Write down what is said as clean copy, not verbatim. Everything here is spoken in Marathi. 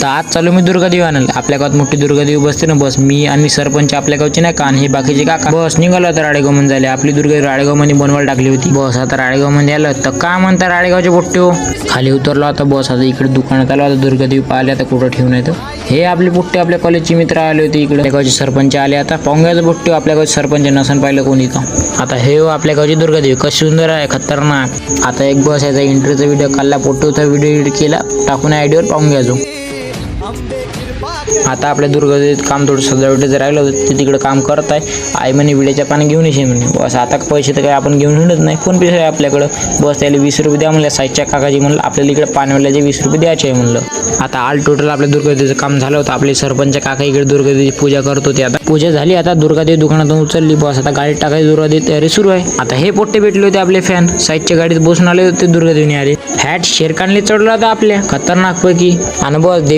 तर आज चालू मी दुर्गादेवी आणायला. आपल्या गावात मोठी दुर्गादेवी बसते ना बस. मी आणि सरपंच आपल्या गावचे नाही का आणि हे बाकीचे काका बस निघालो आता राळेगाव मध्ये झाले. आपली दुर्गा राळेगाव मध्ये बनवायला टाकली होती. बस आता राळेगाव मध्ये आलं तर काय म्हणता राळेगावचे पोट्टे हो. खाली उतरलो आता बस. आता इकडे दुकानात आलो. आता दुर्गादेवी पाहिले आता कुठं ठेवून येतं. हे आपले पोट्टे आपल्या कॉलेजचे मित्र आले होते इकडे. आपल्या गावचे सरपंच आले. आता पाहुण्याचं पोट्टे आपल्या गावचे सरपंच नसन पाहिलं कोणी का. आता हे हो आपल्या गावची दुर्गादेवी कशी सुंदर आहे खतरनाक. आता एक बस याचा एंट्रीचा व्हिडिओ काढला. पोट्टोचा व्हिडिओ एडिट केला टाकून आयडीवर पाहून घ्यायचो. आता आपल्या दुर्गादेवीत काम थोडं सजावटीचं राहिलं होतं ते तिकडे काम करत आहे. आई म्हणे विड्याच्या पाणी घेऊन येशील म्हणे. बस आता पैसे तर काय आपण घेऊन हिंडत नाही. फोन पे आहे आपल्याकडं. बस त्याला 20 रुपये द्या म्हणलं. साईडच्या काकाजी म्हणलं आपल्याला इकडे पाणीवाल्याचे 20 रुपये द्यायचे आहे म्हणलं. आता ऑल टोटल आपल्या दुर्गादेवीचं काम झालं होतं. आपले सरपंच काका इकडे दुर्गादेवीची पूजा करत होते. आता पूजा झाली. आता दुर्गादेवी दुकानातून उचलली. बस आता गाडीत टाकायची दुर्गादेवी तयारी सुरू आहे. आता हे पोट्टे भेटले होते आपले फॅन. साईडच्या गाडीत बसून आले होते. दुर्गादेवीने आले. हॅट शेरखानले चढला होता आपल्या खतरनाक पैकी आणि बस